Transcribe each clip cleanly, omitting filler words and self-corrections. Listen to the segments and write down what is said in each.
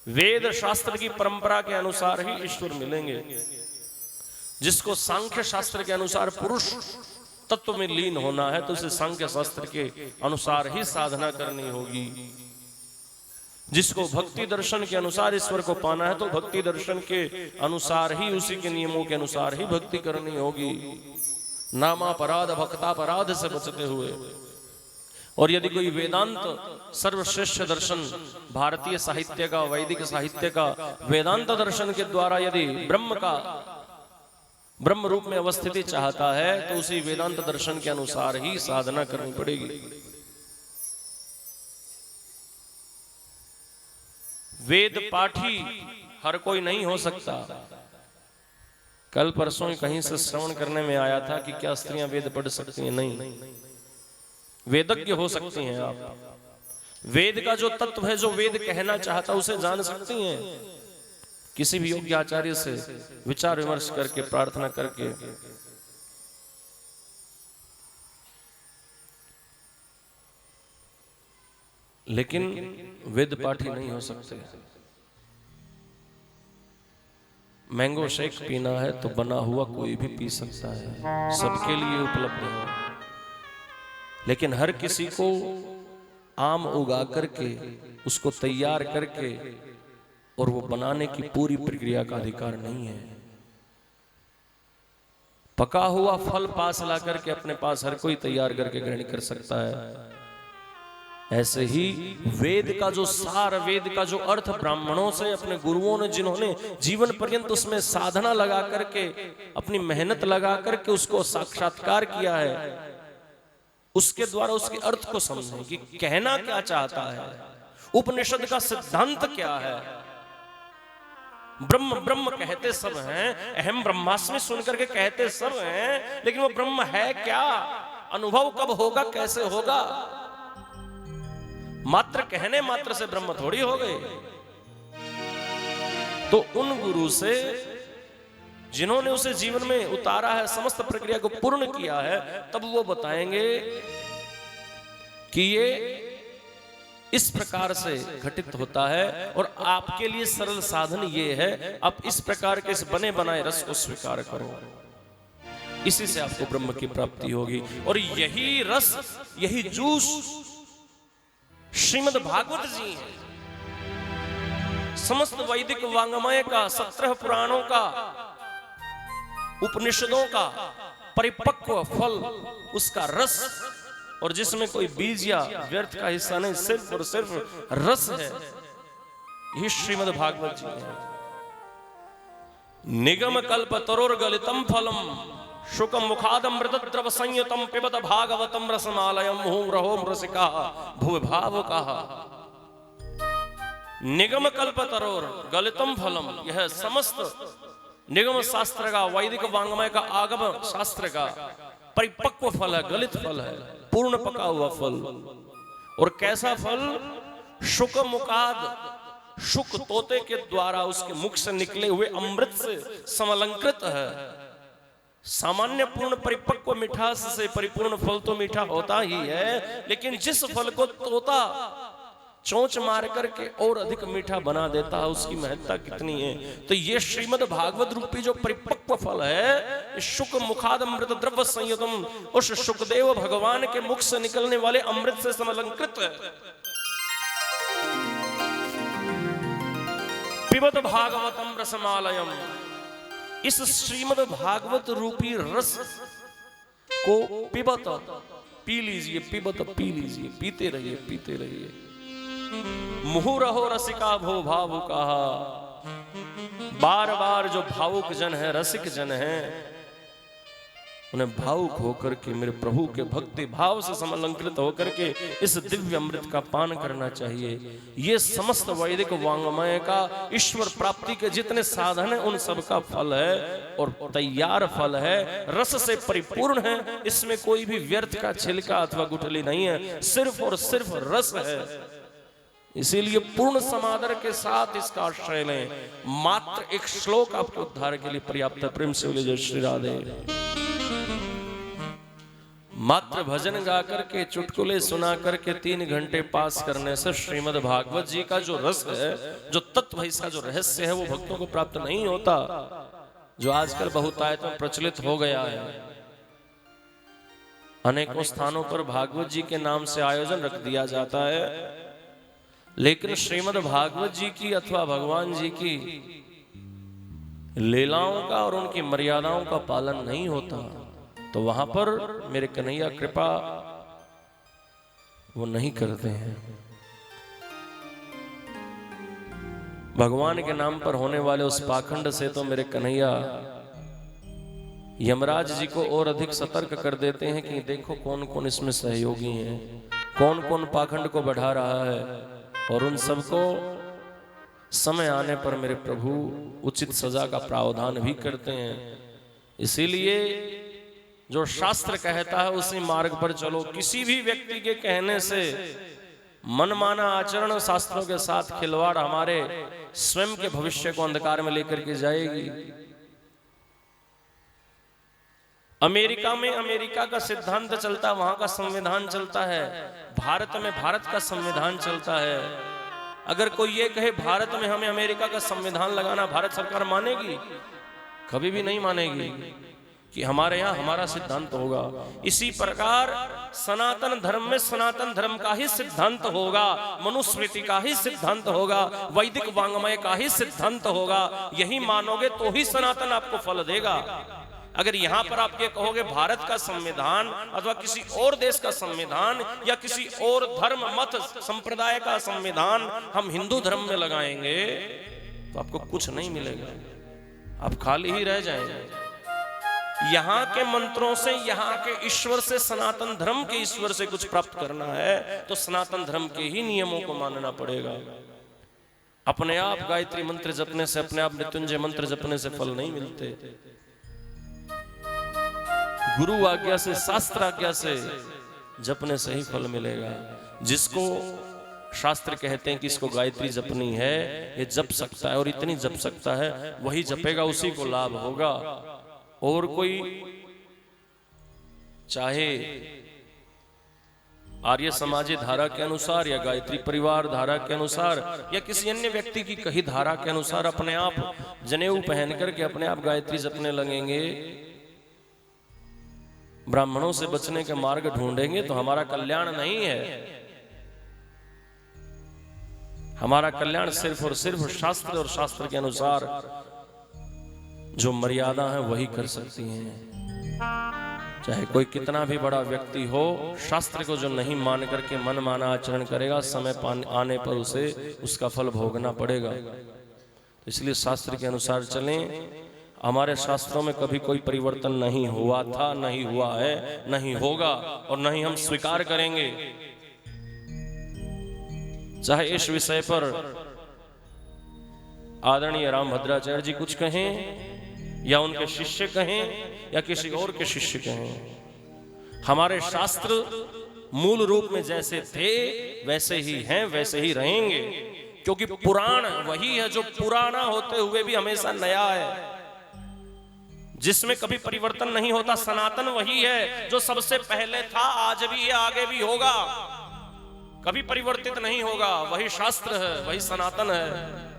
वेद शास्त्र की परंपरा के अनुसार ही ईश्वर मिलेंगे। जिसको सांख्य शास्त्र के अनुसार पुरुष तत्व में लीन होना है तो उसे सांख्य शास्त्र के अनुसार ही साधना करनी होगी। जिसको भक्ति दर्शन के अनुसार ईश्वर को पाना है तो भक्ति दर्शन के अनुसार ही, उसी के नियमों के अनुसार ही भक्ति करनी होगी, नामापराध भक्तापराध से बचते हुए। और यदि कोई वेदांत सर्वश्रेष्ठ दर्शन भारतीय साहित्य का, वैदिक साहित्य का वेदांत दर्शन के द्वारा यदि ब्रह्म रूप में अवस्थिति चाहता है तो उसी वेदांत दर्शन के अनुसार ही साधना करनी पड़ेगी। वेद पाठी हर कोई नहीं हो सकता। कल परसों कहीं से श्रवण करने में आया था कि क्या स्त्रियां वेद पढ़ सकती हैं? नहीं, वेदज्ञ हो सकती हैं आप। वेद का जो तत्व है, जो वेद कहना चाहता, उसे जान सकती हैं किसी भी योग्य आचार्य से विचार विमर्श करके, प्रार्थना करके। लेकिन वेद पाठी नहीं हो सकते। मैंगो शेक पीना है तो बना हुआ कोई भी पी सकता है, सबके लिए उपलब्ध है। लेकिन हर किसी को आम उगा करके, उसको तैयार करके और वो बनाने की पूरी प्रक्रिया का अधिकार नहीं है। पका हुआ फल पास ला करके अपने पास हर कोई तैयार करके ग्रहण कर सकता है। ऐसे ही वेद का जो सार, वेद का जो अर्थ ब्राह्मणों से, अपने गुरुओं ने, जिन्होंने जीवन पर्यंत उसमें साधना लगा करके, अपनी मेहनत लगा करके उसको साक्षात्कार किया है, उसके द्वारा उसके अर्थ को समझें कि कहना क्या चाहता है, उपनिषद का सिद्धांत क्या है। ब्रह्म ब्रह्म कहते सब हैं, अहम ब्रह्मास्मि सुनकर के कहते सब हैं, लेकिन वो ब्रह्म है क्या? अनुभव कब होगा, कैसे होगा? मात्र कहने मात्र से ब्रह्म थोड़ी हो गए। तो उन गुरु से जिन्होंने उसे जीवन में उतारा है, समस्त प्रक्रिया को पूर्ण किया है, तब वो बताएंगे कि ये इस प्रकार से घटित होता है और आपके लिए सरल साधन ये है, आप इस प्रकार के इस बने बनाए रस को स्वीकार करो, इसी से आपको ब्रह्म की प्राप्ति होगी। और यही रस, यही जूस श्रीमद् भागवत जी है। समस्त वैदिक वांग्मय का, 17 पुराणों का, उपनिषदों का परिपक्व फल, उसका रस, और जिसमें कोई बीज या व्यर्थ का हिस्सा नहीं, सिर्फ और सिर्फ रस है, यही श्रीमद् भागवत जी है। निगम कल्प तरोर गलितम फलम शुकम मुखादम मृतद्रव संयुतम पिबत भागवतम रसमालयम हूं रहोम रसिका भुव भाव कहा। निगम कल्प तरोर गलितम फलम, यह समस्त निगम शास्त्र का, वैदिक वांग्मय का, आगम शास्त्र का परिपक्व फल है, गलित फल है, पूर्ण पका हुआ फल। और कैसा फल? शुक मुखाद, शुक तोते के द्वारा उसके मुख से निकले हुए अमृत से समलंकृत है। सामान्य पूर्ण परिपक्व मिठास से परिपूर्ण फल तो मीठा होता ही है, लेकिन जिस फल को तोता चोंच मार करके और अधिक मीठा बना देता है, उसकी महत्ता कितनी है। तो ये श्रीमद् भागवत रूपी जो परिपक्व फल है, शुक मुखाद अमृत द्रव्य संयुतम, उस शुकदेव भगवान के मुख से निकलने वाले अमृत से समलंकृत है। पिबत भागवतम रसमालयम, इस श्रीमद् भागवत रूपी रस को पिबत, पी लीजिए, पिबत पी लीजिए, पीते रहिए, पीते रहिए। मुहुरहो रसिका भो भावु कहा, बार बार जो भावुक जन है, रसिक जन है, उन्हें भावुक होकर के, मेरे प्रभु के भक्ति भाव से समलंकृत होकर के इस दिव्य अमृत का पान करना चाहिए। ये समस्त वैदिक वांग्मय का, ईश्वर प्राप्ति के जितने साधन है, उन सब का फल है, और तैयार फल है, रस से परिपूर्ण है। इसमें कोई भी व्यर्थ का छिलका अथवा गुठली नहीं है, सिर्फ और सिर्फ रस है। इसीलिए पूर्ण समादर के साथ इसका आश्रय लें। मात्र एक श्लोक आपके उद्धार के लिए पर्याप्त है। प्रेम से बोलिए जय श्री राधे। मात्र भजन गा करके, चुटकुले सुना करके 3 घंटे पास करने से श्रीमद् भागवत जी का जो रस है, जो तत्व इसका जो रहस्य है, वो भक्तों को प्राप्त नहीं होता, जो आजकल बहुतायत में प्रचलित हो गया है। अनेकों स्थानों पर भागवत जी के नाम से आयोजन रख दिया जाता है, लेकिन श्रीमद् भागवत जी की अथवा भगवान जी की लीलाओं का और उनकी मर्यादाओं का पालन नहीं होता, तो वहां पर मेरे कन्हैया कृपा वो नहीं करते हैं। भगवान के नाम पर होने वाले उस पाखंड से तो मेरे कन्हैया यमराज जी को और अधिक सतर्क कर देते हैं कि देखो कौन कौन इसमें सहयोगी हैं, कौन कौन पाखंड को बढ़ा रहा है, और उन सबको समय आने पर मेरे प्रभु उचित सजा का प्रावधान भी करते हैं। इसीलिए जो शास्त्र कहता है उसी मार्ग पर चलो। किसी भी व्यक्ति के कहने से मनमाना आचरण, शास्त्रों के साथ खिलवाड़ हमारे स्वयं के भविष्य को अंधकार में लेकर के जाएगी। अमेरिका में अमेरिका का सिद्धांत चलता है, वहां का संविधान चलता है। भारत में भारत का संविधान चलता है। अगर कोई ये कहे भारत में हमें अमेरिका का संविधान लगाना, भारत सरकार मानेगी? कभी भी नहीं मानेगी कि हमारे यहाँ हमारा सिद्धांत होगा। इसी प्रकार सनातन धर्म में सनातन धर्म का ही सिद्धांत होगा, मनुस्मृति का ही सिद्धांत होगा, वैदिक वांग्मय का ही सिद्धांत होगा। यही मानोगे तो ही सनातन आपको फल देगा। अगर यहाँ पर आप ये कहोगे भारत का संविधान अथवा किसी और देश का संविधान या किसी और धर्म मत संप्रदाय का संविधान हम हिंदू धर्म में लगाएंगे, तो आपको कुछ नहीं मिलेगा, आप खाली ही रह जाएंगे। यहाँ के मंत्रों से, यहाँ के ईश्वर से, सनातन धर्म के ईश्वर से कुछ प्राप्त करना है तो सनातन धर्म के ही नियमों को मानना पड़ेगा। अपने आप गायत्री मंत्र जपने से, अपने आप मृत्युंजय मंत्र जपने से फल नहीं मिलते। गुरु आज्ञा से, शास्त्र आज्ञा से जपने से ही फल मिलेगा। जिसको शास्त्र कहते हैं कि इसको गायत्री जपनी है, ये जप सकता है और इतनी जप सकता है, वही जपेगा, उसी को लाभ होगा। और कोई चाहे आर्य समाजी धारा के अनुसार या गायत्री परिवार धारा के अनुसार या किसी अन्य व्यक्ति की कही धारा के अनुसार अपने आप जनेऊ पहन करके अपने आप गायत्री जपने लगेंगे, ब्राह्मणों से बचने के मार्ग ढूंढेंगे, तो हमारा कल्याण नहीं है। हमारा कल्याण सिर्फ और सिर्फ शास्त्र और शास्त्र के अनुसार जो मर्यादा है वही कर सकती हैं। चाहे कोई कितना भी बड़ा व्यक्ति हो, शास्त्र को जो नहीं मान करके मन माना आचरण करेगा, समय आने पर उसे उसका फल भोगना पड़ेगा। तो इसलिए शास्त्र के अनुसार चलें। हमारे शास्त्रों में कभी कोई परिवर्तन नहीं हुआ था, नहीं हुआ है, नहीं होगा और नहीं हम स्वीकार करेंगे। चाहे इस विषय पर आदरणीय रामभद्राचार्य जी कुछ कहें या उनके शिष्य कहें या किसी और के शिष्य कहें, हमारे शास्त्र मूल रूप में जैसे थे वैसे ही हैं, वैसे ही रहेंगे। क्योंकि पुराण वही है जो पुराना होते हुए भी हमेशा नया है, जिसमें कभी परिवर्तन नहीं होता। सनातन वही है जो सबसे पहले था, आज भी है, आगे भी होगा, कभी परिवर्तित नहीं होगा। वही शास्त्र है, वही सनातन है।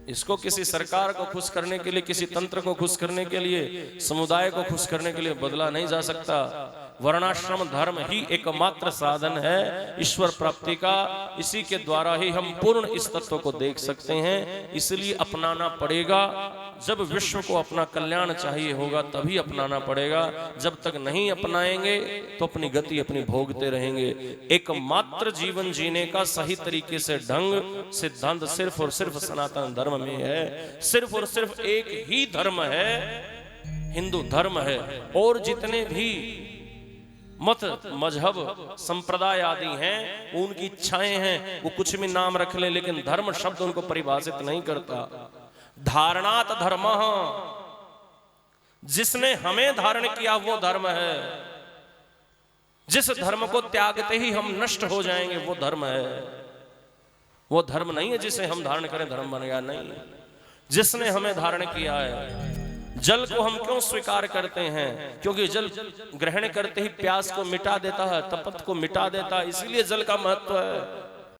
इसको किसी सरकार को खुश करने के लिए, किसी तंत्र को खुश करने के लिए, समुदाय को खुश करने के लिए बदला नहीं जा सकता। वर्णाश्रम धर्म ही एकमात्र साधन है ईश्वर प्राप्ति का। इसी के द्वारा ही हम पूर्ण इस तत्व को देख सकते हैं। इसलिए अपनाना पड़ेगा। जब विश्व को अपना कल्याण चाहिए होगा तभी अपनाना पड़ेगा। जब तक नहीं अपनाएंगे तो अपनी गति अपनी भोगते रहेंगे। एकमात्र जीवन जीने का सही तरीके से ढंग, सिद्धांत सिर्फ और सिर्फ सनातन धर्म में है। सिर्फ और सिर्फ एक ही धर्म है, हिंदू धर्म है। और जितने भी मत, मजहब, संप्रदाय आदि हैं, उनकी इच्छाएं हैं, वो कुछ भी नाम रख ले, लेकिन धर्म शब्द उनको परिभाषित नहीं करता। धारणात धर्म, जिसने हमें धारण किया वो धर्म है। जिस धर्म को त्यागते ही हम नष्ट हो जाएंगे वो धर्म है। वो धर्म नहीं है जिसे हम धारण करें धर्म बन गया, नहीं। जिसने हमें धारण किया है जल को हम क्यों स्वीकार करते हैं? क्योंकि जल ग्रहण करते ही प्यास को मिटा देता है, तपत को मिटा देता है, इसीलिए जल का महत्व है।